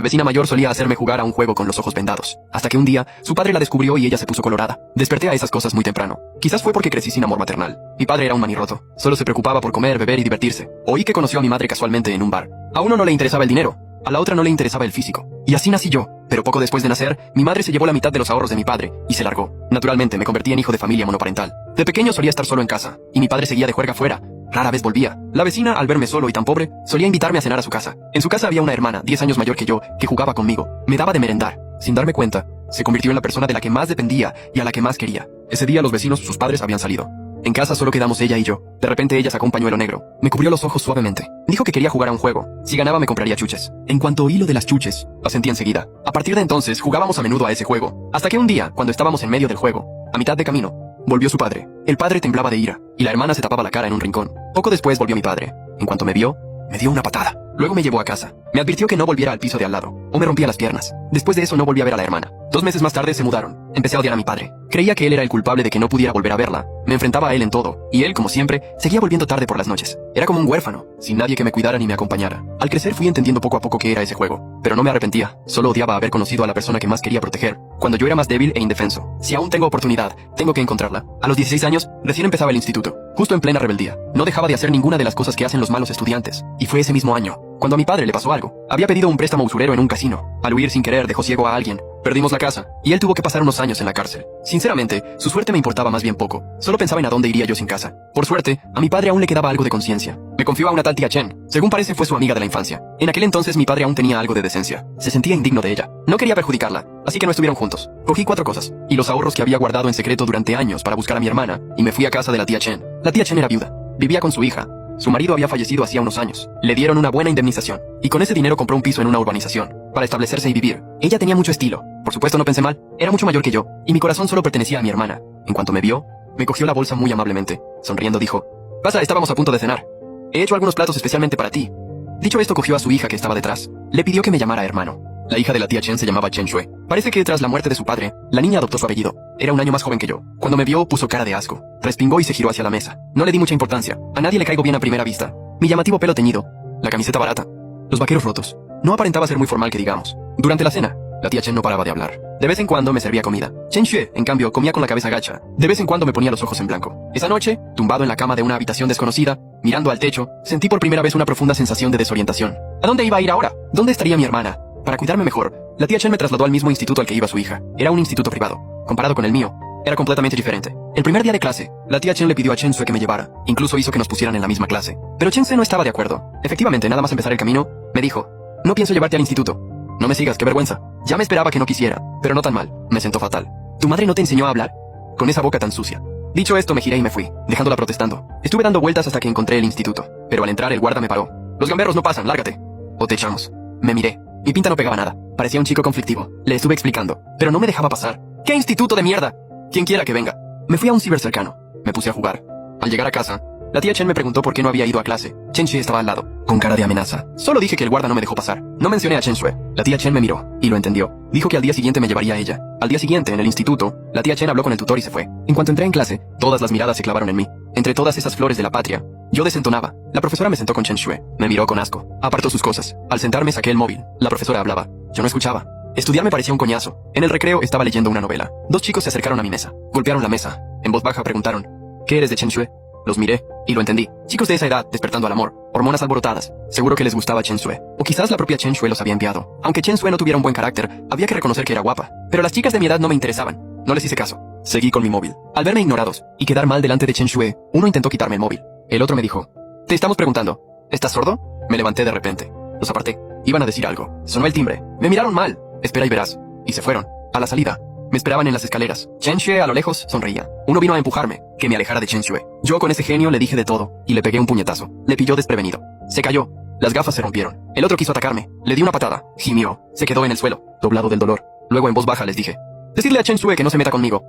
La vecina mayor solía hacerme jugar a un juego con los ojos vendados, hasta que un día su padre la descubrió y ella se puso colorada. Desperté a esas cosas muy temprano. Quizás fue porque crecí sin amor maternal. Mi padre era un manirroto. Solo se preocupaba por comer, beber y divertirse. Oí que conoció a mi madre casualmente en un bar. A uno no le interesaba el dinero, a la otra no le interesaba el físico. Y así nací yo. Pero poco después de nacer, mi madre se llevó la mitad de los ahorros de mi padre y se largó. Naturalmente, me convertí en hijo de familia monoparental. De pequeño solía estar solo en casa, y mi padre seguía de juerga fuera. Rara vez volvía. La vecina, al verme solo y tan pobre, solía invitarme a cenar a su casa. En su casa había una hermana, 10 años mayor que yo, que jugaba conmigo. Me daba de merendar. Sin darme cuenta, se convirtió en la persona de la que más dependía y a la que más quería. Ese día los vecinos, sus padres, habían salido. En casa solo quedamos ella y yo. De repente ella sacó un pañuelo negro. Me cubrió los ojos suavemente. Dijo que quería jugar a un juego. Si ganaba me compraría chuches. En cuanto oí lo de las chuches, asentí enseguida. A partir de entonces jugábamos a menudo a ese juego. Hasta que un día, cuando estábamos en medio del juego, a mitad de camino, volvió su padre. El padre temblaba de ira, y la hermana se tapaba la cara en un rincón. Poco después volvió mi padre. En cuanto me vio, me dio una patada. Luego me llevó a casa. Me advirtió que no volviera al piso de al lado, o me rompía las piernas. Después de eso no volví a ver a la hermana. 2 meses más tarde se mudaron. Empecé a odiar a mi padre. Creía que él era el culpable de que no pudiera volver a verla. Me enfrentaba a él en todo, y él, como siempre, seguía volviendo tarde por las noches. Era como un huérfano, sin nadie que me cuidara ni me acompañara. Al crecer fui entendiendo poco a poco qué era ese juego, pero no me arrepentía. Solo odiaba haber conocido a la persona que más quería proteger, cuando yo era más débil e indefenso. Si aún tengo oportunidad, tengo que encontrarla. A los 16 años, recién empezaba el instituto, justo en plena rebeldía. No dejaba de hacer ninguna de las cosas que hacen los malos estudiantes, y fue ese mismo año cuando a mi padre le pasó algo. Había pedido un préstamo usurero en un casino. Al huir sin querer dejó ciego a alguien. Perdimos la casa, y él tuvo que pasar unos años en la cárcel. Sinceramente, su suerte me importaba más bien poco. Solo pensaba en a dónde iría yo sin casa. Por suerte, a mi padre aún le quedaba algo de conciencia. Me confió a una tal tía Chen. Según parece fue su amiga de la infancia. En aquel entonces mi padre aún tenía algo de decencia. Se sentía indigno de ella. No quería perjudicarla, así que no estuvieron juntos. Cogí 4 cosas, y los ahorros que había guardado en secreto durante años para buscar a mi hermana, y me fui a casa de la tía Chen. La tía Chen era viuda. Vivía con su hija. Su marido había fallecido hacía unos años. Le dieron una buena indemnización, y con ese dinero compró un piso en una urbanización, para establecerse y vivir. Ella tenía mucho estilo. Por supuesto no pensé mal, era mucho mayor que yo, y mi corazón solo pertenecía a mi hermana. En cuanto me vio, me cogió la bolsa muy amablemente. Sonriendo dijo: «Pasa, estábamos a punto de cenar. He hecho algunos platos especialmente para ti». Dicho esto cogió a su hija que estaba detrás. Le pidió que me llamara hermano. La hija de la tía Chen se llamaba Chen Xue. Parece que tras la muerte de su padre, la niña adoptó su apellido. Era un año más joven que yo. Cuando me vio, puso cara de asco. Respingó y se giró hacia la mesa. No le di mucha importancia. A nadie le caigo bien a primera vista. Mi llamativo pelo teñido, la camiseta barata, los vaqueros rotos. No aparentaba ser muy formal que digamos. Durante la cena, la tía Chen no paraba de hablar. De vez en cuando me servía comida. Chen Xue, en cambio, comía con la cabeza gacha. De vez en cuando me ponía los ojos en blanco. Esa noche, tumbado en la cama de una habitación desconocida, mirando al techo, sentí por primera vez una profunda sensación de desorientación. ¿A dónde iba a ir ahora? ¿Dónde estaría mi hermana? Para cuidarme mejor, la tía Chen me trasladó al mismo instituto al que iba su hija. Era un instituto privado. Comparado con el mío, era completamente diferente. El primer día de clase, la tía Chen le pidió a Chen Xue que me llevara. Incluso hizo que nos pusieran en la misma clase. Pero Chen Xue no estaba de acuerdo. Efectivamente, nada más empezar el camino, me dijo: «No pienso llevarte al instituto. No me sigas, qué vergüenza». Ya me esperaba que no quisiera, pero no tan mal. Me sentó fatal. «¿Tu madre no te enseñó a hablar? Con esa boca tan sucia». Dicho esto me giré y me fui, dejándola protestando. Estuve dando vueltas hasta que encontré el instituto. Pero al entrar el guarda me paró. «Los gamberros no pasan, lárgate. O te echamos». Me miré. Mi pinta no pegaba nada. Parecía un chico conflictivo. Le estuve explicando, pero no me dejaba pasar. «¿Qué instituto de mierda? Quien quiera que venga». Me fui a un ciber cercano. Me puse a jugar. Al llegar a casa, la tía Chen me preguntó por qué no había ido a clase. Chen Xue estaba al lado, con cara de amenaza. Solo dije que el guarda no me dejó pasar. No mencioné a Chen Xue. La tía Chen me miró, y lo entendió. Dijo que al día siguiente me llevaría a ella. Al día siguiente, en el instituto, la tía Chen habló con el tutor y se fue. En cuanto entré en clase, todas las miradas se clavaron en mí. Entre todas esas flores de la patria, yo desentonaba. La profesora me sentó con Chen Xue. Me miró con asco. Apartó sus cosas. Al sentarme saqué el móvil. La profesora hablaba. Yo no escuchaba. Estudiar me parecía un coñazo. En el recreo estaba leyendo una novela. 2 chicos se acercaron a mi mesa. Golpearon la mesa. En voz baja preguntaron: «¿Qué eres de Chen Xue?». Los miré, y lo entendí. Chicos de esa edad, despertando al amor. Hormonas alborotadas. Seguro que les gustaba Chen Xue. O quizás la propia Chen Xue los había enviado. Aunque Chen Xue no tuviera un buen carácter, había que reconocer que era guapa. Pero las chicas de mi edad no me interesaban. No les hice caso. Seguí con mi móvil. Al verme ignorados, y quedar mal delante de Chen Xue, uno intentó quitarme el móvil. El otro me dijo: «Te estamos preguntando. ¿Estás sordo?». Me levanté de repente. Los aparté. Iban a decir algo. Sonó el timbre. Me miraron mal. «Espera y verás». Y se fueron. A la salida, me esperaban en las escaleras. Chen Xue a lo lejos sonreía. Uno vino a empujarme, que me alejara de Chen Xue. Yo con ese genio le dije de todo, y le pegué un puñetazo. Le pilló desprevenido. Se cayó. Las gafas se rompieron. El otro quiso atacarme. Le di una patada. Gimió. Se quedó en el suelo, doblado del dolor. Luego en voz baja les dije: «Decidle a Chen Xue que no se meta conmigo.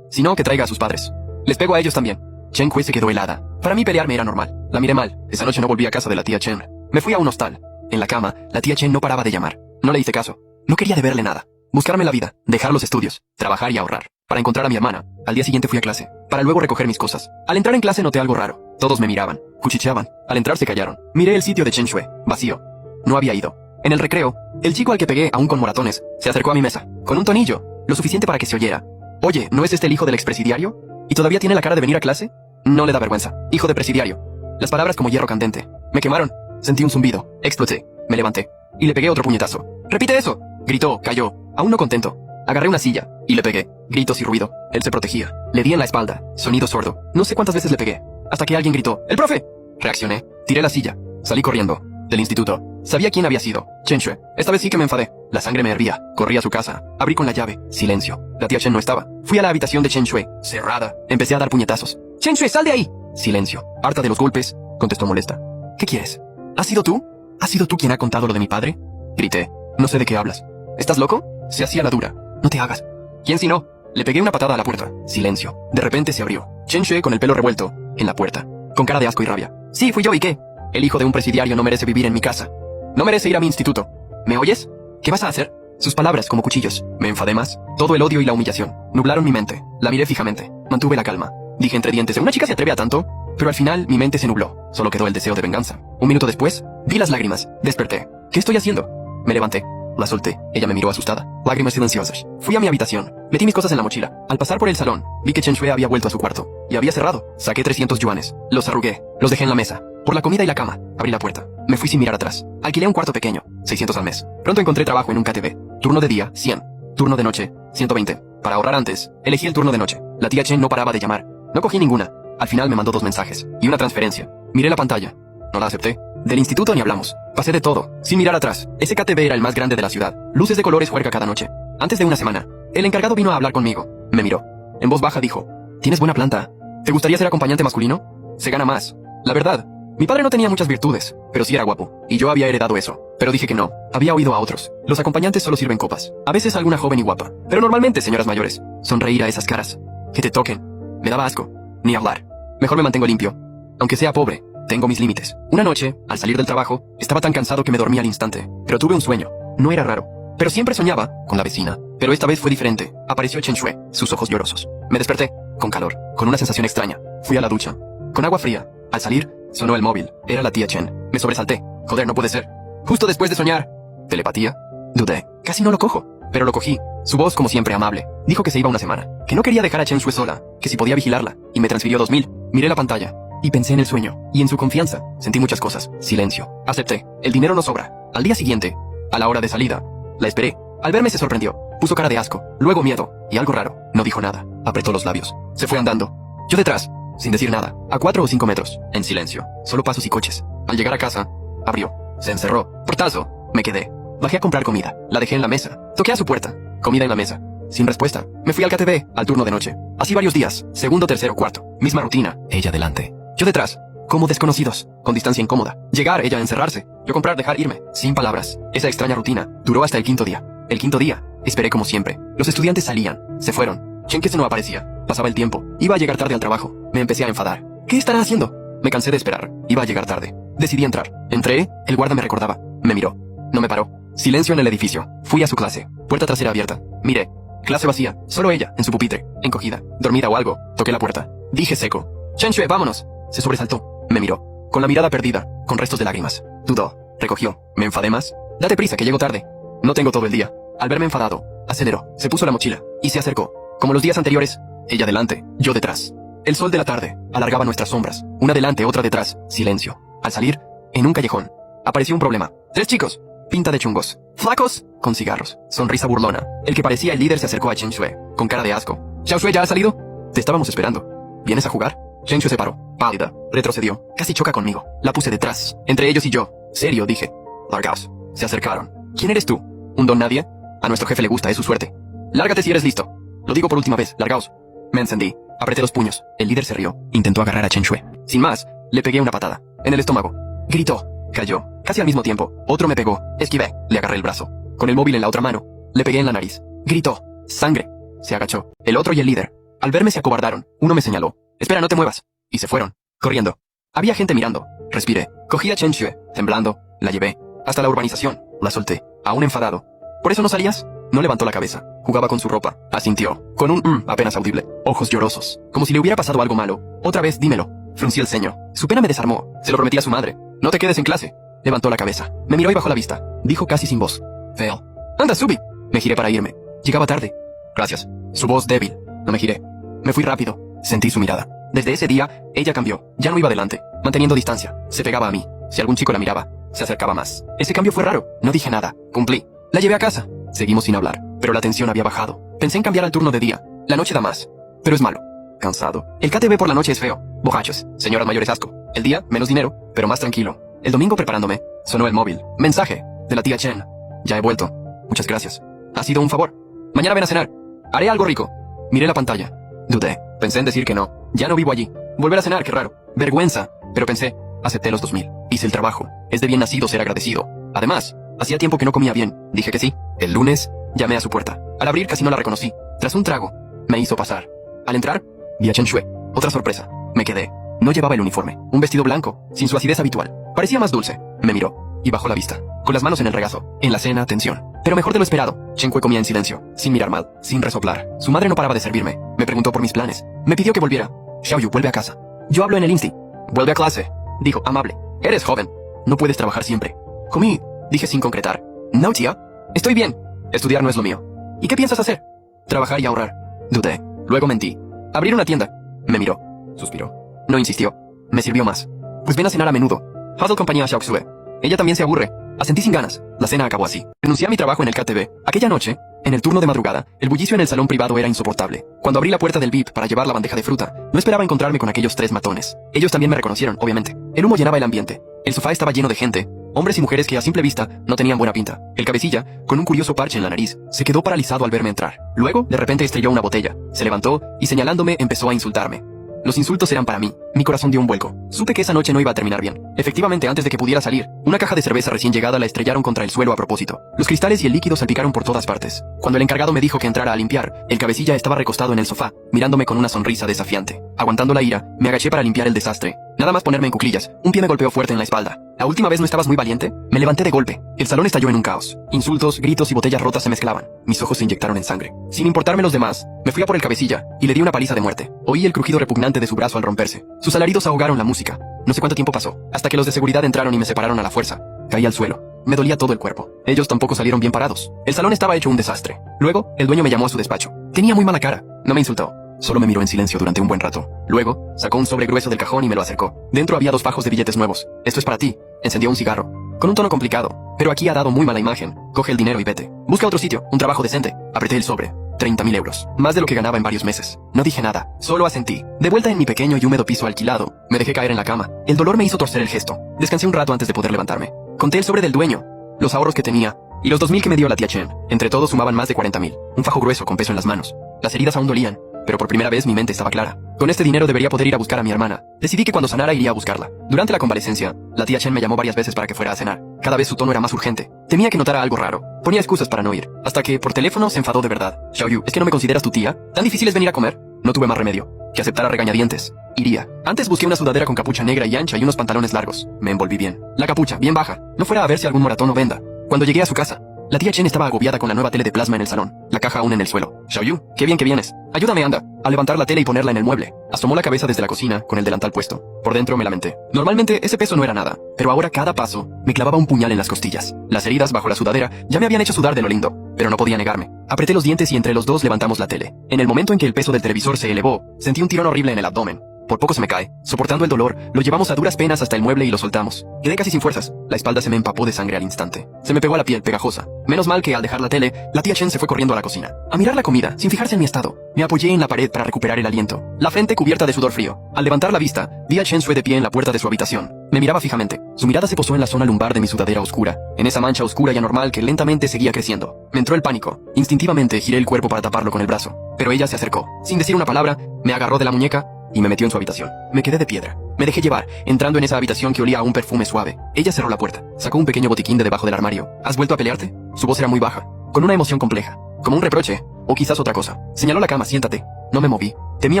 Si no, que traiga a sus padres. Les pego a ellos también». Chen Xue se quedó helada. Para mí pelearme era normal. La miré mal. Esa noche no volví a casa de la tía Chen. Me fui a un hostal. En la cama, la tía Chen no paraba de llamar. No le hice caso. No quería deberle nada. Buscarme la vida, dejar los estudios, trabajar y ahorrar, para encontrar a mi hermana. Al día siguiente fui a clase, para luego recoger mis cosas. Al entrar en clase noté algo raro. Todos me miraban, cuchicheaban. Al entrar se callaron. Miré el sitio de Chen Xue, vacío. No había ido. En el recreo, El chico al que pegué, aún con moratones, se acercó a mi mesa, con un tonillo, lo suficiente para que se oyera. Oye, ¿no es este el hijo del expresidiario? ¿Y todavía tiene la cara de venir a clase? No le da vergüenza. Hijo de presidiario. Las palabras como hierro candente. Me quemaron. Sentí un zumbido. Exploté. Me levanté. Y le pegué otro puñetazo. ¡Repite eso! Gritó, cayó. Aún no contento. Agarré una silla. Y le pegué. Gritos y ruido. Él se protegía. Le di en la espalda. Sonido sordo. No sé cuántas veces le pegué. Hasta que alguien gritó. ¡El profe! Reaccioné. Tiré la silla. Salí corriendo. Del instituto. Sabía quién había sido. Chen Shue. Esta vez sí que me enfadé. La sangre me hervía. Corrí a su casa. Abrí con la llave. Silencio. La tía Chen no estaba. Fui a la habitación de Chen Shue. Cerrada. Empecé a dar puñetazos. ¡Chen Shue, sal de ahí! Silencio. Harta de los golpes, contestó molesta. ¿Qué quieres? ¿Has sido tú? ¿Has sido tú quien ha contado lo de mi padre? Grité. No sé de qué hablas. ¿Estás loco? Se hacía la dura. No te hagas. ¿Quién si no? Le pegué una patada a la puerta. Silencio. De repente se abrió. Chen Shue con el pelo revuelto. En la puerta. Con cara de asco y rabia. Sí, fui yo, ¿y qué? El hijo de un presidiario no merece vivir en mi casa. No merece ir a mi instituto. ¿Me oyes? ¿Qué vas a hacer? Sus palabras como cuchillos. Me enfadé más. Todo el odio y la humillación nublaron mi mente. La miré fijamente. Mantuve la calma. Dije entre dientes, ¿una chica se atreve a tanto? Pero al final mi mente se nubló. Solo quedó el deseo de venganza. Un minuto después, vi las lágrimas. Desperté. ¿Qué estoy haciendo? Me levanté. La solté. Ella me miró asustada. Lágrimas silenciosas. Fui a mi habitación. Metí mis cosas en la mochila. Al pasar por el salón, vi que Chen Shue había vuelto a su cuarto. Y había cerrado. Saqué 300 yuanes. Los arrugué. Los dejé en la mesa. Por la comida y la cama. Abrí la puerta. Me fui sin mirar atrás. Alquilé un cuarto pequeño. 600 al mes. Pronto encontré trabajo en un KTV. Turno de día, 100. Turno de noche, 120. Para ahorrar antes, elegí el turno de noche. La tía Chen no paraba de llamar. No cogí ninguna. Al final me mandó 2 mensajes. Y una transferencia. Miré la pantalla. No la acepté. Del instituto ni hablamos. Pasé de todo, sin mirar atrás. Ese KTV era el más grande de la ciudad. Luces de colores juerga cada noche. Antes de una semana, el encargado vino a hablar conmigo. Me miró. En voz baja dijo, «Tienes buena planta. ¿Te gustaría ser acompañante masculino? Se gana más. La verdad, mi padre no tenía muchas virtudes, pero sí era guapo. Y yo había heredado eso. Pero dije que no. Había oído a otros. Los acompañantes solo sirven copas. A veces alguna joven y guapa. Pero normalmente señoras mayores. Sonreír a esas caras. Que te toquen. Me daba asco. Ni hablar. Mejor me mantengo limpio. Aunque sea pobre, tengo mis límites. Una noche, al salir del trabajo, estaba tan cansado que me dormí al instante. Pero tuve un sueño. No era raro. Pero siempre soñaba con la vecina. Pero esta vez fue diferente. Apareció Chen Shue, sus ojos llorosos. Me desperté, con calor, con una sensación extraña. Fui a la ducha. Con agua fría. Al salir, sonó el móvil. Era la tía Chen. Me sobresalté. Joder, no puede ser. Justo después de soñar. ¿Telepatía? Dudé. Casi no lo cojo. Pero lo cogí. Su voz, como siempre, amable. Dijo que se iba una semana. Que no quería dejar a Chen Shue sola. Que si podía vigilarla. Y me transfirió 2000. Miré la pantalla. Y pensé en el sueño. Y en su confianza. Sentí muchas cosas. Silencio. Acepté. El dinero no sobra. Al día siguiente, a la hora de salida, la esperé. Al verme se sorprendió. Puso cara de asco. Luego miedo. Y algo raro. No dijo nada. Apretó los labios. Se fue andando. Yo detrás. Sin decir nada. A 4 o 5 metros. En silencio. Solo pasos y coches. Al llegar a casa, abrió. Se encerró. Portazo. Me quedé. Bajé a comprar comida. La dejé en la mesa. Toqué a su puerta. Comida en la mesa. Sin respuesta. Me fui al KTV, al turno de noche. Así varios días. Segundo, tercero, cuarto. Misma rutina. Ella delante. Yo detrás. Como desconocidos. Con distancia incómoda. Llegar, ella encerrarse. Yo comprar, dejar, irme. Sin palabras. Esa extraña rutina duró hasta el 5.º día. El 5.º día. Esperé como siempre. Los estudiantes salían. Se fueron. Chen que se no aparecía. Pasaba el tiempo. Iba a llegar tarde al trabajo. Me empecé a enfadar. ¿Qué estará haciendo? Me cansé de esperar. Iba a llegar tarde. Decidí entrar. Entré. El guarda me recordaba. Me miró. No me paró. Silencio en el edificio. Fui a su clase. Puerta trasera abierta. Miré. Clase vacía. Solo ella, en su pupitre. Encogida. Dormida o algo. Toqué la puerta. Dije seco. Chen Shue, vámonos. Se sobresaltó. Me miró. Con la mirada perdida. Con restos de lágrimas. Dudó. Recogió. Me enfadé más. Date prisa, que llego tarde. No tengo todo el día. Al verme enfadado, aceleró. Se puso la mochila. Y se acercó. Como los días anteriores. Ella delante. Yo detrás. El sol de la tarde alargaba nuestras sombras. Una delante, otra detrás. Silencio. Al salir, en un callejón, apareció un problema. 3 chicos. Pinta de chungos. Flacos. Con cigarros. Sonrisa burlona. El que parecía el líder se acercó a Chen Shue. Con cara de asco. ¿Xiao Shue ya ha salido? Te estábamos esperando. ¿Vienes a jugar? Chen Shue se paró. Pálida. Retrocedió. Casi choca conmigo. La puse detrás. Entre ellos y yo. Serio, dije. Largaos. Se acercaron. ¿Quién eres tú? ¿Un don nadie? A nuestro jefe le gusta, es su suerte. Lárgate si eres listo. Lo digo por última vez. Largaos. Me encendí. Apreté los puños. El líder se rió. Intentó agarrar a Chen Shue. Sin más, le pegué una patada. En el estómago. Gritó. Cayó. Casi al mismo tiempo. Otro me pegó. Esquivé. Le agarré el brazo. Con el móvil en la otra mano. Le pegué en la nariz. Gritó. Sangre. Se agachó. El otro y el líder. Al verme se acobardaron. Uno me señaló. Espera, no te muevas. Y se fueron. Corriendo. Había gente mirando. Respiré. Cogí a Chen Shue. Temblando. La llevé. Hasta la urbanización. La solté. Aún enfadado. ¿Por eso no salías? No levantó la cabeza. Jugaba con su ropa. Asintió. Con un apenas audible. Ojos llorosos. Como si le hubiera pasado algo malo. Otra vez, dímelo. Fruncí el ceño. Su pena me desarmó. Se lo prometí a su madre. No te quedes en clase. Levantó la cabeza. Me miró y bajó la vista. Dijo casi sin voz. Feo. Anda, Subi. Me giré para irme. Llegaba tarde. Gracias. Su voz débil. No me giré. Me fui rápido. Sentí su mirada. Desde ese día, ella cambió. Ya no iba adelante, manteniendo distancia. Se pegaba a mí. Si algún chico la miraba, se acercaba más. Ese cambio fue raro. No dije nada. Cumplí. La llevé a casa. Seguimos sin hablar, pero la tensión había bajado. Pensé en cambiar al turno de día. La noche da más. Pero es malo. Cansado. El KTV por la noche es feo. Borrachos. Señoras mayores asco. El día, menos dinero, pero más tranquilo. El domingo preparándome, sonó el móvil. Mensaje. De la tía Chen. Ya he vuelto. Muchas gracias. Ha sido un favor. Mañana ven a cenar. Haré algo rico. Miré la pantalla. Dudé. Pensé en decir que no. Ya no vivo allí. Volver a cenar, qué raro. Vergüenza. Pero pensé, acepté los 2000. Hice el trabajo. Es de bien nacido ser agradecido. Además, hacía tiempo que no comía bien. Dije que sí. El lunes, llamé a su puerta. Al abrir casi no la reconocí. Tras un trago, me hizo pasar. Al entrar, vi a Chen Shui. Otra sorpresa. Me quedé. No llevaba el uniforme. Un vestido blanco, sin su acidez habitual. Parecía más dulce. Me miró y bajó la vista. Con las manos en el regazo. En la cena, tensión. Pero mejor de lo esperado. Chen Shui comía en silencio, sin mirar mal, sin resoplar. Su madre no paraba de servirme. Me preguntó por mis planes. Me pidió que volviera. Xiaoyu, vuelve a casa. Yo hablo en el Insti. Vuelve a clase. Dijo, amable. Eres joven. No puedes trabajar siempre. Comí. Dije sin concretar. No, tía. Estoy bien. Estudiar no es lo mío. ¿Y qué piensas hacer? Trabajar y ahorrar. Dudé. Luego mentí. Abrir una tienda. Me miró. Suspiró. No insistió. Me sirvió más. Pues ven a cenar a menudo. Haz compañía a Xiaoxue. Ella también se aburre. Asentí sin ganas. La cena acabó así. Renuncié a mi trabajo en el KTV. Aquella noche, en el turno de madrugada, el bullicio en el salón privado era insoportable. Cuando abrí la puerta del VIP para llevar la bandeja de fruta, no esperaba encontrarme con aquellos 3 matones. Ellos también me reconocieron, obviamente. El humo llenaba el ambiente. El sofá estaba lleno de gente, hombres y mujeres que a simple vista no tenían buena pinta. El cabecilla, con un curioso parche en la nariz, se quedó paralizado al verme entrar. Luego, de repente estrelló una botella, se levantó y señalándome empezó a insultarme. Los insultos eran para mí. Mi corazón dio un vuelco. Supe que esa noche no iba a terminar bien. Efectivamente, antes de que pudiera salir, una caja de cerveza recién llegada la estrellaron contra el suelo a propósito. Los cristales y el líquido salpicaron por todas partes. Cuando el encargado me dijo que entrara a limpiar, el cabecilla estaba recostado en el sofá, mirándome con una sonrisa desafiante. Aguantando la ira, me agaché para limpiar el desastre. Nada más ponerme en cuclillas, un pie me golpeó fuerte en la espalda. ¿La última vez no estabas muy valiente? Me levanté de golpe. El salón estalló en un caos. Insultos, gritos y botellas rotas se mezclaban. Mis ojos se inyectaron en sangre. Sin importarme los demás, me fui a por el cabecilla y le di una paliza de muerte. Oí el crujido repugnante de su brazo al romperse. Sus alaridos ahogaron la música. No sé cuánto tiempo pasó, hasta que los de seguridad entraron y me separaron a la fuerza. Caí al suelo. Me dolía todo el cuerpo. Ellos tampoco salieron bien parados. El salón estaba hecho un desastre. Luego, el dueño me llamó a su despacho. Tenía muy mala cara. No me insultó. Solo me miró en silencio durante un buen rato. Luego, sacó un sobre grueso del cajón y me lo acercó. Dentro había 2 fajos de billetes nuevos. Esto es para ti. Encendió un cigarro. Con un tono complicado. Pero aquí ha dado muy mala imagen. Coge el dinero y vete. Busca otro sitio, un trabajo decente. Apreté el sobre. 30.000 euros. Más de lo que ganaba en varios meses. No dije nada. Solo asentí. De vuelta en mi pequeño y húmedo piso alquilado, me dejé caer en la cama. El dolor me hizo torcer el gesto. Descansé un rato antes de poder levantarme. Conté el sobre del dueño, los ahorros que tenía, y los 2.000 que me dio la tía Chen. Entre todos sumaban más de 40.000. Un fajo grueso con peso en las manos. Las heridas aún dolían, pero por primera vez mi mente estaba clara. Con este dinero debería poder ir a buscar a mi hermana. Decidí que cuando sanara iría a buscarla. Durante la convalecencia, la tía Chen me llamó varias veces para que fuera a cenar. Cada vez su tono era más urgente. Temía que notara algo raro. Ponía excusas para no ir. Hasta que, por teléfono, se enfadó de verdad. Xiaoyu, ¿es que no me consideras tu tía? ¿Tan difícil es venir a comer? No tuve más remedio que aceptar a regañadientes. Iría. Antes busqué una sudadera con capucha negra y ancha y unos pantalones largos. Me envolví bien. La capucha, bien baja. No fuera a ver si algún moratón o venda. Cuando llegué a su casa, la tía Chen estaba agobiada con la nueva tele de plasma en el salón. La caja aún en el suelo. Xiaoyu, qué bien que vienes. Ayúdame, anda. A levantar la tele y ponerla en el mueble. Asomó la cabeza desde la cocina, con el delantal puesto. Por dentro me lamenté. Normalmente ese peso no era nada, pero ahora cada paso me clavaba un puñal en las costillas. Las heridas bajo la sudadera ya me habían hecho sudar de lo lindo, pero no podía negarme. Apreté los dientes y entre los dos levantamos la tele. En el momento en que el peso del televisor se elevó, sentí un tirón horrible en el abdomen. Por poco se me cae. Soportando el dolor, lo llevamos a duras penas hasta el mueble y lo soltamos. Quedé casi sin fuerzas. La espalda se me empapó de sangre al instante. Se me pegó a la piel, pegajosa. Menos mal que al dejar la tele, la tía Chen se fue corriendo a la cocina. A mirar la comida, sin fijarse en mi estado. Me apoyé en la pared para recuperar el aliento. La frente cubierta de sudor frío. Al levantar la vista, vi a Chen Shui de pie en la puerta de su habitación. Me miraba fijamente. Su mirada se posó en la zona lumbar de mi sudadera oscura. En esa mancha oscura y anormal que lentamente seguía creciendo. Me entró el pánico. Instintivamente giré el cuerpo para taparlo con el brazo. Pero ella se acercó. Sin decir una palabra, me agarró de la muñeca y me metió en su habitación. Me quedé de piedra. Me dejé llevar, entrando en esa habitación que olía a un perfume suave. Ella cerró la puerta. Sacó un pequeño botiquín de debajo del armario. ¿Has vuelto a pelearte? Su voz era muy baja, con una emoción compleja. Como un reproche, o quizás otra cosa. Señaló la cama, siéntate. No me moví. Temía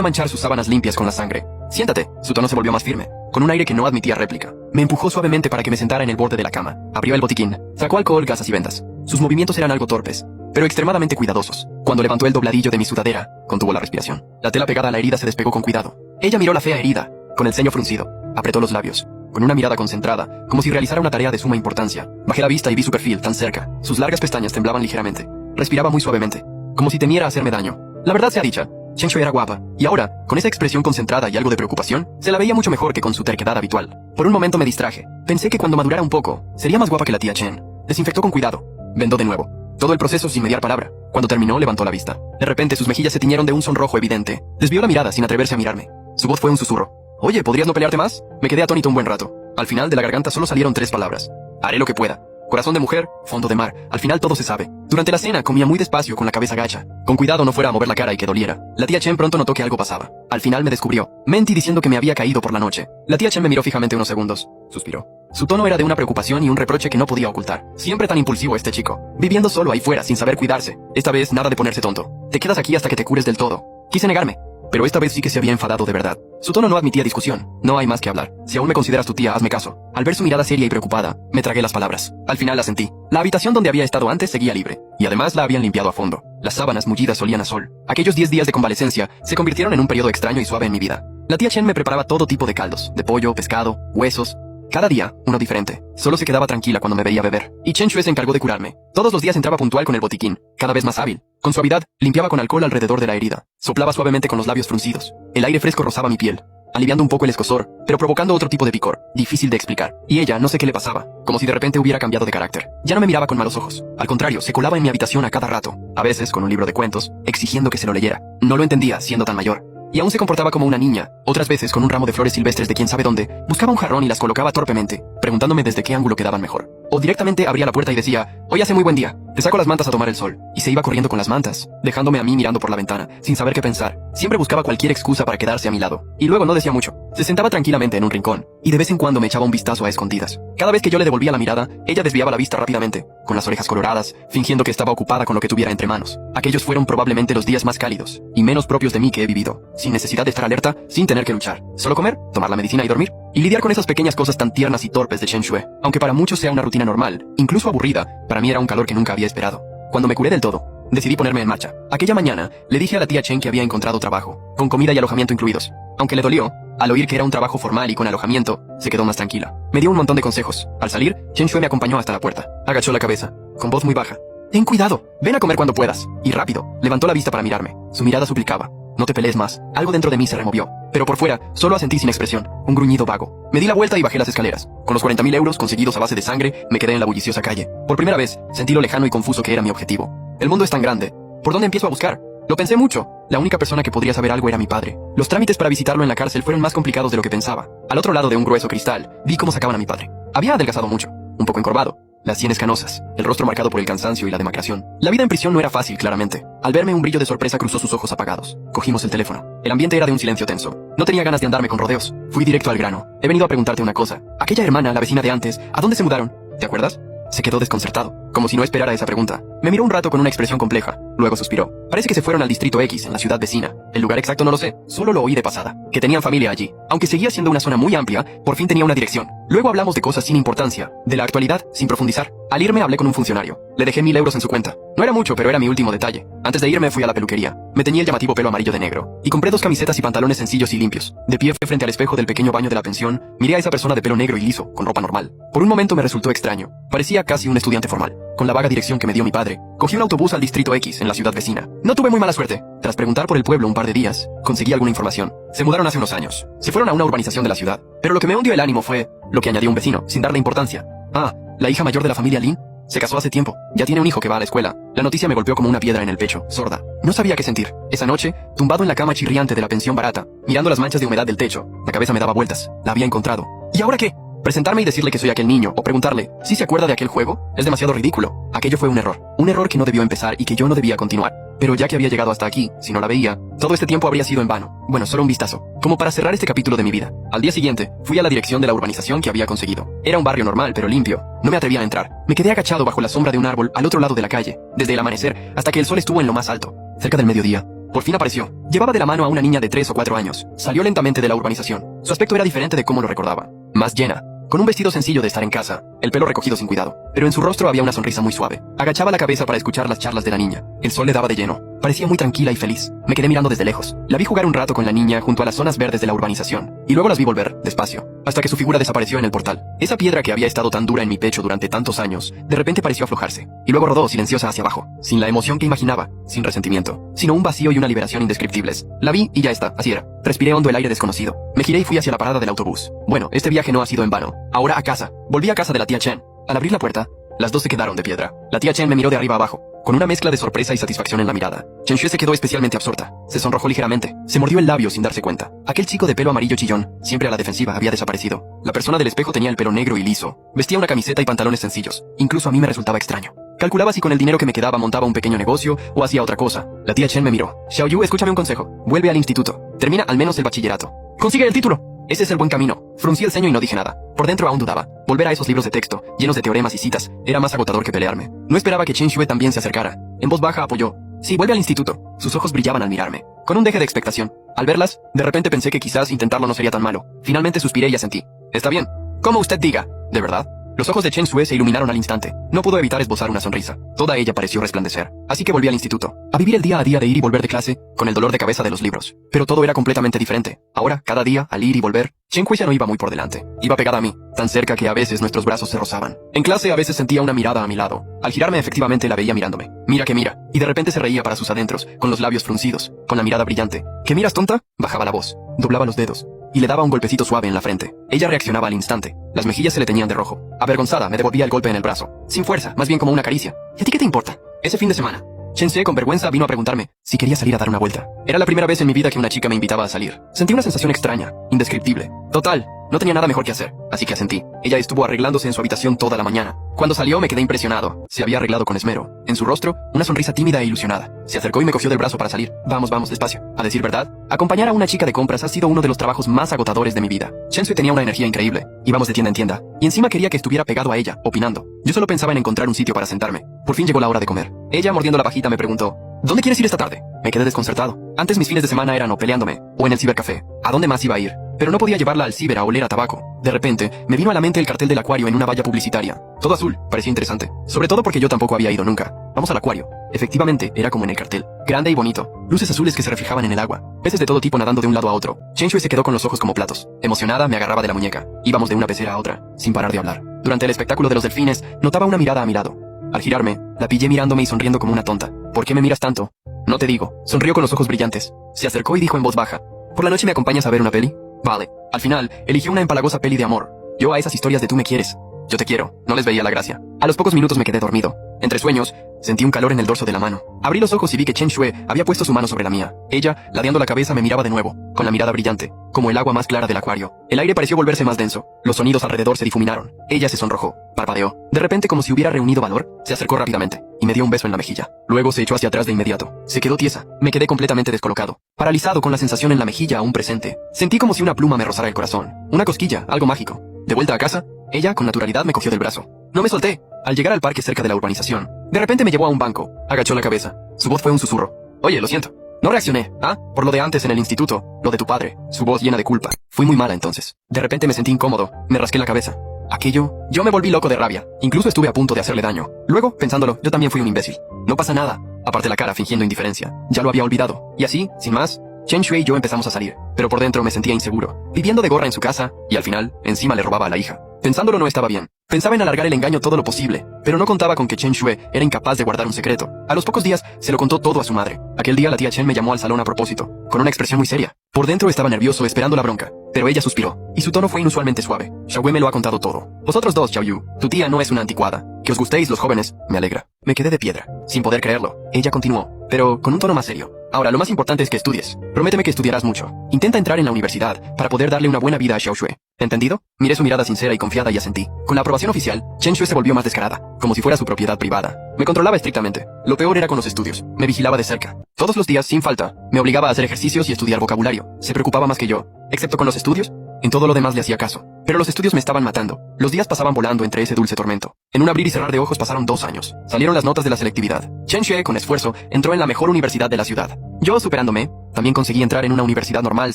manchar sus sábanas limpias con la sangre. Siéntate. Su tono se volvió más firme, con un aire que no admitía réplica. Me empujó suavemente para que me sentara en el borde de la cama. Abrió el botiquín. Sacó alcohol, gasas y vendas. Sus movimientos eran algo torpes, pero extremadamente cuidadosos. Cuando levantó el dobladillo de mi sudadera, contuvo la respiración. La tela pegada a la herida se despegó con cuidado. Ella miró la fea herida, con el ceño fruncido. Apretó los labios. con una mirada concentrada, como si realizara una tarea de suma importancia. Bajé la vista y vi su perfil tan cerca. Sus largas pestañas temblaban ligeramente. Respiraba muy suavemente, como si temiera hacerme daño. La verdad sea dicha, Chen Shui era guapa, y ahora, con esa expresión concentrada y algo de preocupación, se la veía mucho mejor que con su terquedad habitual. Por un momento me distraje. Pensé que cuando madurara un poco, sería más guapa que la tía Chen. Desinfectó con cuidado. Vendó de nuevo. Todo el proceso sin mediar palabra. Cuando terminó, levantó la vista. De repente, sus mejillas se tiñeron de un sonrojo evidente. Desvió la mirada sin atreverse a mirarme. Su voz fue un susurro. Oye, ¿podrías no pelearte más? Me quedé atónito un buen rato. Al final de la garganta solo salieron 3 palabras. Haré lo que pueda. Corazón de mujer, fondo de mar. Al final todo se sabe. Durante la cena comía muy despacio con la cabeza gacha. Con cuidado no fuera a mover la cara y que doliera. La tía Chen pronto notó que algo pasaba. Al final me descubrió. Mentí diciendo que me había caído por la noche. La tía Chen me miró fijamente unos segundos. Suspiró. Su tono era de una preocupación y un reproche que no podía ocultar. Siempre tan impulsivo este chico. Viviendo solo ahí fuera sin saber cuidarse. Esta vez nada de ponerse tonto. Te quedas aquí hasta que te cures del todo. Quise negarme. Pero esta vez sí que se había enfadado de verdad. Su tono no admitía discusión. No hay más que hablar. Si aún me consideras tu tía, hazme caso. Al ver su mirada seria y preocupada, me tragué las palabras. Al final la sentí. La habitación donde había estado antes seguía libre. Y además la habían limpiado a fondo. Las sábanas mullidas olían a sol. Aquellos 10 días de convalecencia se convirtieron en un periodo extraño y suave en mi vida. La tía Chen me preparaba todo tipo de caldos. De pollo, pescado, huesos. Cada día, uno diferente. Solo se quedaba tranquila cuando me veía beber. Y Chen Shui se encargó de curarme. Todos los días entraba puntual con el botiquín, cada vez más hábil. Con suavidad, limpiaba con alcohol alrededor de la herida. Soplaba suavemente con los labios fruncidos. El aire fresco rozaba mi piel, aliviando un poco el escozor, pero provocando otro tipo de picor, difícil de explicar. Y ella, no sé qué le pasaba, como si de repente hubiera cambiado de carácter. Ya no me miraba con malos ojos. Al contrario, se colaba en mi habitación a cada rato, a veces con un libro de cuentos, exigiendo que se lo leyera. No lo entendía, siendo tan mayor. Y aún se comportaba como una niña, otras veces con un ramo de flores silvestres de quién sabe dónde, buscaba un jarrón y las colocaba torpemente, preguntándome desde qué ángulo quedaban mejor. O directamente abría la puerta y decía, hoy hace muy buen día, te saco las mantas a tomar el sol, y se iba corriendo con las mantas, dejándome a mí mirando por la ventana, sin saber qué pensar. Siempre buscaba cualquier excusa para quedarse a mi lado, y luego no decía mucho. Se sentaba tranquilamente en un rincón, y de vez en cuando me echaba un vistazo a escondidas. Cada vez que yo le devolvía la mirada, ella desviaba la vista rápidamente, con las orejas coloradas, fingiendo que estaba ocupada con lo que tuviera entre manos. Aquellos fueron probablemente los días más cálidos, y menos propios de mí que he vivido, sin necesidad de estar alerta, sin tener que luchar. Solo comer, tomar la medicina y dormir, y lidiar con esas pequeñas cosas tan tiernas y torpes de Chen Shui. Aunque para muchos sea una rutina normal, incluso aburrida, para mí era un calor que nunca había esperado. Cuando me curé del todo, decidí ponerme en marcha. Aquella mañana, le dije a la tía Chen que había encontrado trabajo, con comida y alojamiento incluidos. Aunque le dolió, al oír que era un trabajo formal y con alojamiento, se quedó más tranquila. Me dio un montón de consejos. Al salir, Chen Shui me acompañó hasta la puerta. Agachó la cabeza, con voz muy baja. Ten cuidado, ven a comer cuando puedas. Y rápido, levantó la vista para mirarme. Su mirada suplicaba. No te pelees más. Algo dentro de mí se removió. Pero por fuera, solo asentí sin expresión. Un gruñido vago. Me di la vuelta y bajé las escaleras. Con los 40.000 euros conseguidos a base de sangre, me quedé en la bulliciosa calle. Por primera vez, sentí lo lejano y confuso que era mi objetivo. El mundo es tan grande. ¿Por dónde empiezo a buscar? Lo pensé mucho. La única persona que podría saber algo era mi padre. Los trámites para visitarlo en la cárcel fueron más complicados de lo que pensaba. Al otro lado de un grueso cristal, vi cómo sacaban a mi padre. Había adelgazado mucho. Un poco encorvado. Las sienes canosas, el rostro marcado por el cansancio y la demacración. La vida en prisión no era fácil, claramente. Al verme, un brillo de sorpresa cruzó sus ojos apagados. Cogimos el teléfono. El ambiente era de un silencio tenso. No tenía ganas de andarme con rodeos. Fui directo al grano. He venido a preguntarte una cosa. Aquella hermana, la vecina de antes, ¿a dónde se mudaron? ¿Te acuerdas? Se quedó desconcertado, como si no esperara esa pregunta. Me miró un rato con una expresión compleja. Luego suspiró. Parece que se fueron al distrito X, en la ciudad vecina. El lugar exacto no lo sé, solo lo oí de pasada. Que tenían familia allí. Aunque seguía siendo una zona muy amplia, por fin tenía una dirección. Luego hablamos de cosas sin importancia, de la actualidad, sin profundizar. Al irme hablé con un funcionario. Le dejé 1.000 euros en su cuenta. No era mucho, pero era mi último detalle. Antes de irme fui a la peluquería. Me teñí el llamativo pelo amarillo de negro. Y compré 2 camisetas y pantalones sencillos y limpios. De pie frente al espejo del pequeño baño de la pensión, miré a esa persona de pelo negro y liso, con ropa normal. Por un momento me resultó extraño. Parecía casi un estudiante formal. Con la vaga dirección que me dio mi padre, cogí un autobús al distrito X, en la ciudad vecina. No tuve muy mala suerte. Tras preguntar por el pueblo un par de días, conseguí alguna información. Se mudaron hace unos años. Se fueron a una urbanización de la ciudad. Pero lo que me hundió el ánimo fue lo que añadió un vecino, sin darle importancia. Ah, la hija mayor de la familia Lin se casó hace tiempo. Ya tiene un hijo que va a la escuela. La noticia me golpeó como una piedra en el pecho, sorda. No sabía qué sentir. Esa noche, tumbado en la cama chirriante de la pensión barata, mirando las manchas de humedad del techo, la cabeza me daba vueltas. La había encontrado. ¿Y ahora qué? Presentarme y decirle que soy aquel niño, o preguntarle si se acuerda de aquel juego, es demasiado ridículo. Aquello fue un error. Un error que no debió empezar y que yo no debía continuar. Pero ya que había llegado hasta aquí, si no la veía, todo este tiempo habría sido en vano. Bueno, solo un vistazo. Como para cerrar este capítulo de mi vida. Al día siguiente, fui a la dirección de la urbanización que había conseguido. Era un barrio normal, pero limpio. No me atrevía a entrar. Me quedé agachado bajo la sombra de un árbol al otro lado de la calle, desde el amanecer hasta que el sol estuvo en lo más alto. Cerca del mediodía, por fin apareció. Llevaba de la mano a una niña de 3 o 4 años. Salió lentamente de la urbanización. Su aspecto era diferente de cómo lo recordaba. Más llena. Con un vestido sencillo de estar en casa, el pelo recogido sin cuidado, pero en su rostro había una sonrisa muy suave. Agachaba la cabeza para escuchar las charlas de la niña. El sol le daba de lleno. Parecía muy tranquila y feliz. Me quedé mirando desde lejos. La vi jugar un rato con la niña junto a las zonas verdes de la urbanización, y luego las vi volver, despacio, hasta que su figura desapareció en el portal. Esa piedra que había estado tan dura en mi pecho durante tantos años, de repente pareció aflojarse, y luego rodó silenciosa hacia abajo, sin la emoción que imaginaba, sin resentimiento, sino un vacío y una liberación indescriptibles. La vi y ya está, así era. Respiré hondo el aire desconocido. Me giré y fui hacia la parada del autobús. Bueno, este viaje no ha sido en vano. Ahora a casa. Volví a casa de la tía Chen. Al abrir la puerta, las dos se quedaron de piedra. La tía Chen me miró de arriba abajo, con una mezcla de sorpresa y satisfacción en la mirada. Chen Xue se quedó especialmente absorta. Se sonrojó ligeramente. Se mordió el labio sin darse cuenta. Aquel chico de pelo amarillo chillón, siempre a la defensiva, había desaparecido. La persona del espejo tenía el pelo negro y liso. Vestía una camiseta y pantalones sencillos. Incluso a mí me resultaba extraño. Calculaba si con el dinero que me quedaba montaba un pequeño negocio o hacía otra cosa. La tía Chen me miró. Xiaoyu, escúchame un consejo. Vuelve al instituto. Termina al menos el bachillerato. ¡Consigue el título! Ese es el buen camino. Fruncí el ceño y no dije nada. Por dentro aún dudaba. Volver a esos libros de texto, llenos de teoremas y citas, era más agotador que pelearme. No esperaba que Chen Xue también se acercara. En voz baja apoyó. Sí, vuelve al instituto. Sus ojos brillaban al mirarme, con un deje de expectación. Al verlas, de repente pensé que quizás intentarlo no sería tan malo. Finalmente suspiré y asentí. Está bien. Como usted diga. ¿De verdad? Los ojos de Chen Xue se iluminaron al instante. No pudo evitar esbozar una sonrisa. Toda ella pareció resplandecer. Así que volví al instituto, a vivir el día a día de ir y volver de clase, con el dolor de cabeza de los libros. Pero todo era completamente diferente. Ahora, cada día, al ir y volver, Chen Xue ya no iba muy por delante. Iba pegada a mí, tan cerca que a veces nuestros brazos se rozaban. En clase a veces sentía una mirada a mi lado. Al girarme efectivamente la veía mirándome. Mira que mira. Y de repente se reía para sus adentros, con los labios fruncidos, con la mirada brillante. ¿Qué miras, tonta? Bajaba la voz, doblaba los dedos y le daba un golpecito suave en la frente. Ella reaccionaba al instante. Las mejillas se le teñían de rojo. Avergonzada, me devolvía el golpe en el brazo. Sin fuerza, más bien como una caricia. ¿Y a ti qué te importa? Ese fin de semana, Chen Xue con vergüenza vino a preguntarme si quería salir a dar una vuelta. Era la primera vez en mi vida que una chica me invitaba a salir. Sentí una sensación extraña, indescriptible. Total, no tenía nada mejor que hacer, así que asentí. Ella estuvo arreglándose en su habitación toda la mañana. Cuando salió me quedé impresionado. Se había arreglado con esmero. En su rostro, una sonrisa tímida e ilusionada. Se acercó y me cogió del brazo para salir. Vamos, vamos, despacio. A decir verdad, acompañar a una chica de compras ha sido uno de los trabajos más agotadores de mi vida. Chen Xue tenía una energía increíble. Íbamos de tienda en tienda. Y encima quería que estuviera pegado a ella, opinando. Yo solo pensaba en encontrar un sitio para sentarme. Por fin llegó la hora de comer. Ella, mordiendo la pajita, me preguntó, ¿dónde quieres ir esta tarde? Me quedé desconcertado. Antes mis fines de semana eran o peleándome, o en el cibercafé. ¿A dónde más iba a ir? Pero no podía llevarla al ciber a oler a tabaco. De repente, me vino a la mente el cartel del acuario en una valla publicitaria. Todo azul, parecía interesante. Sobre todo porque yo tampoco había ido nunca. Vamos al acuario. Efectivamente, era como en el cartel. Grande y bonito. Luces azules que se reflejaban en el agua. Peces de todo tipo nadando de un lado a otro. Chen Xue se quedó con los ojos como platos. Emocionada, me agarraba de la muñeca. Íbamos de una pecera a otra, sin parar de hablar. Durante el espectáculo de los delfines, notaba una mirada a mi lado. Al girarme, la pillé mirándome y sonriendo como una tonta. ¿Por qué me miras tanto? No te digo. Sonrió con los ojos brillantes. Se acercó y dijo en voz baja, ¿por la noche me acompañas a ver una peli? Vale. Al final, eligió una empalagosa peli de amor. Yo a esas historias de tú me quieres, yo te quiero, no les veía la gracia. A los pocos minutos me quedé dormido. Entre sueños, sentí un calor en el dorso de la mano. Abrí los ojos y vi que Chen Xue había puesto su mano sobre la mía. Ella, ladeando la cabeza, me miraba de nuevo, con la mirada brillante, como el agua más clara del acuario. El aire pareció volverse más denso. Los sonidos alrededor se difuminaron. Ella se sonrojó, parpadeó. De repente, como si hubiera reunido valor, se acercó rápidamente y me dio un beso en la mejilla. Luego se echó hacia atrás de inmediato. Se quedó tiesa. Me quedé completamente descolocado, paralizado con la sensación en la mejilla aún presente. Sentí como si una pluma me rozara el corazón. Una cosquilla, algo mágico. De vuelta a casa, ella con naturalidad me cogió del brazo. No me solté. Al llegar al parque cerca de la urbanización, de repente me llevó a un banco. Agachó la cabeza. Su voz fue un susurro. Oye, lo siento. No reaccioné. ¿Ah? Por lo de antes en el instituto. Lo de tu padre. Su voz llena de culpa. Fui muy mala entonces. De repente me sentí incómodo. Me rasqué la cabeza. Aquello... Yo me volví loco de rabia. Incluso estuve a punto de hacerle daño. Luego, pensándolo, yo también fui un imbécil. No pasa nada. Aparté la cara fingiendo indiferencia. Ya lo había olvidado. Y así, sin más, Chen Xue y yo empezamos a salir. Pero por dentro me sentía inseguro. Viviendo de gorra en su casa, y al final, encima le robaba a la hija. Pensándolo no estaba bien. Pensaba en alargar el engaño todo lo posible, pero no contaba con que Chen Xue era incapaz de guardar un secreto. A los pocos días, se lo contó todo a su madre. Aquel día la tía Chen me llamó al salón a propósito, con una expresión muy seria. Por dentro estaba nervioso esperando la bronca, pero ella suspiró, y su tono fue inusualmente suave. Xiaoyu me lo ha contado todo. Vosotros dos, Xiaoyu, tu tía no es una anticuada. Que os gustéis los jóvenes, me alegra. Me quedé de piedra, sin poder creerlo. Ella continuó, pero con un tono más serio. Ahora, lo más importante es que estudies. Prométeme que estudiarás mucho. Intenta entrar en la universidad para poder darle una buena vida a Xiao Xue. ¿Entendido? Miré su mirada sincera y confiada y asentí. Con la aprobación oficial, Chen Xue se volvió más descarada, como si fuera su propiedad privada. Me controlaba estrictamente. Lo peor era con los estudios. Me vigilaba de cerca. Todos los días, sin falta, me obligaba a hacer ejercicios y estudiar vocabulario. Se preocupaba más que yo. Excepto con los estudios, en todo lo demás le hacía caso. Pero los estudios me estaban matando. Los días pasaban volando entre ese dulce tormento. En un abrir y cerrar de ojos pasaron 2 años. Salieron las notas de la selectividad. Chen Xue, con esfuerzo, entró en la mejor universidad de la ciudad. Yo, superándome, también conseguí entrar en una universidad normal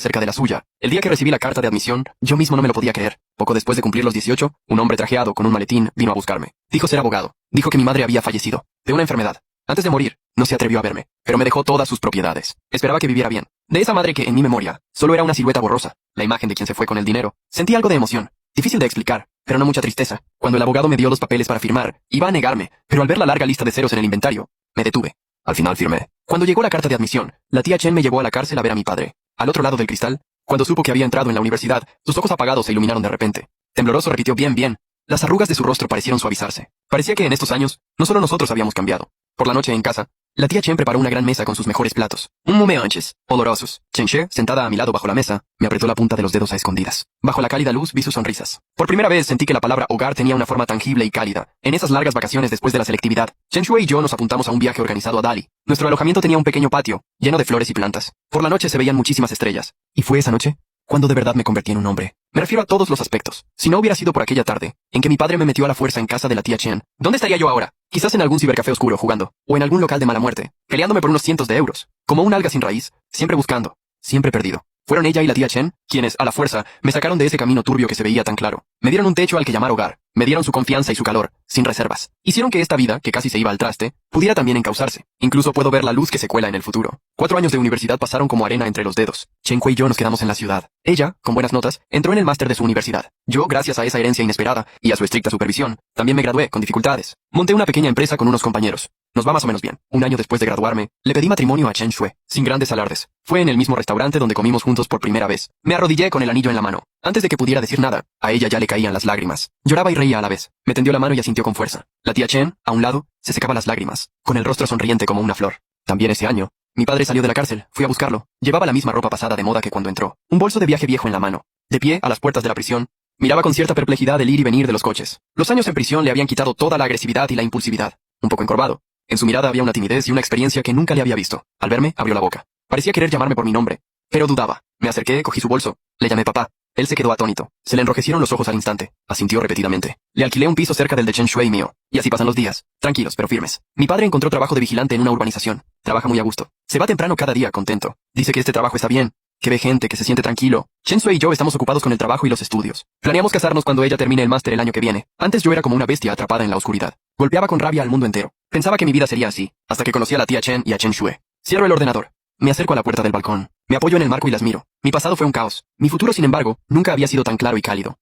cerca de la suya. El día que recibí la carta de admisión, yo mismo no me lo podía creer. Poco después de cumplir los 18, un hombre trajeado con un maletín vino a buscarme. Dijo ser abogado. Dijo que mi madre había fallecido de una enfermedad. Antes de morir, no se atrevió a verme, pero me dejó todas sus propiedades. Esperaba que viviera bien. De esa madre que, en mi memoria, solo era una silueta borrosa, la imagen de quien se fue con el dinero. Sentí algo de emoción, difícil de explicar, pero no mucha tristeza. Cuando el abogado me dio los papeles para firmar, iba a negarme, pero al ver la larga lista de ceros en el inventario, me detuve. Al final firmé. Cuando llegó la carta de admisión, la tía Chen me llevó a la cárcel a ver a mi padre. Al otro lado del cristal, cuando supo que había entrado en la universidad, sus ojos apagados se iluminaron de repente. Tembloroso repitió bien, bien. Las arrugas de su rostro parecieron suavizarse. Parecía que en estos años, no solo nosotros habíamos cambiado. Por la noche en casa, la tía Chen preparó una gran mesa con sus mejores platos. Un mume anches, olorosos. Chen She, sentada a mi lado bajo la mesa, me apretó la punta de los dedos a escondidas. Bajo la cálida luz vi sus sonrisas. Por primera vez sentí que la palabra hogar tenía una forma tangible y cálida. En esas largas vacaciones después de la selectividad, Chen Shui y yo nos apuntamos a un viaje organizado a Dali. Nuestro alojamiento tenía un pequeño patio, lleno de flores y plantas. Por la noche se veían muchísimas estrellas. Y fue esa noche cuando de verdad me convertí en un hombre. Me refiero a todos los aspectos. Si no hubiera sido por aquella tarde, en que mi padre me metió a la fuerza en casa de la tía Chen, ¿dónde estaría yo ahora? Quizás en algún cibercafé oscuro jugando, o en algún local de mala muerte, peleándome por unos cientos de euros. Como un alga sin raíz, siempre buscando, siempre perdido. Fueron ella y la tía Chen, quienes, a la fuerza, me sacaron de ese camino turbio que se veía tan claro. Me dieron un techo al que llamar hogar. Me dieron su confianza y su calor, sin reservas. Hicieron que esta vida, que casi se iba al traste, pudiera también encauzarse. Incluso puedo ver la luz que se cuela en el futuro. 4 años de universidad pasaron como arena entre los dedos. Chen Kui y yo nos quedamos en la ciudad. Ella, con buenas notas, entró en el máster de su universidad. Yo, gracias a esa herencia inesperada y a su estricta supervisión, también me gradué con dificultades. Monté una pequeña empresa con unos compañeros. Nos va más o menos bien. Un año después de graduarme, le pedí matrimonio a Chen Shui, sin grandes alardes. Fue en el mismo restaurante donde comimos juntos por primera vez. Me arrodillé con el anillo en la mano. Antes de que pudiera decir nada, a ella ya le caían las lágrimas. Lloraba y reía a la vez. Me tendió la mano y asintió con fuerza. La tía Chen, a un lado, se secaba las lágrimas, con el rostro sonriente como una flor. También ese año, mi padre salió de la cárcel. Fui a buscarlo. Llevaba la misma ropa pasada de moda que cuando entró. Un bolso de viaje viejo en la mano. De pie, a las puertas de la prisión, miraba con cierta perplejidad el ir y venir de los coches. Los años en prisión le habían quitado toda la agresividad y la impulsividad. Un poco encorvado. En su mirada había una timidez y una experiencia que nunca le había visto. Al verme, abrió la boca. Parecía querer llamarme por mi nombre, pero dudaba. Me acerqué, cogí su bolso. Le llamé papá. Él se quedó atónito. Se le enrojecieron los ojos al instante. Asintió repetidamente. Le alquilé un piso cerca del de Chen Shui mío. Y así pasan los días. Tranquilos, pero firmes. Mi padre encontró trabajo de vigilante en una urbanización. Trabaja muy a gusto. Se va temprano cada día, contento. Dice que este trabajo está bien. Que ve gente, que se siente tranquilo. Chen Shui y yo estamos ocupados con el trabajo y los estudios. Planeamos casarnos cuando ella termine el máster el año que viene. Antes yo era como una bestia atrapada en la oscuridad. Golpeaba con rabia al mundo entero. Pensaba que mi vida sería así, hasta que conocí a la tía Chen y a Chen Shui. Cierro el ordenador. Me acerco a la puerta del balcón. Me apoyo en el marco y las miro. Mi pasado fue un caos. Mi futuro, sin embargo, nunca había sido tan claro y cálido.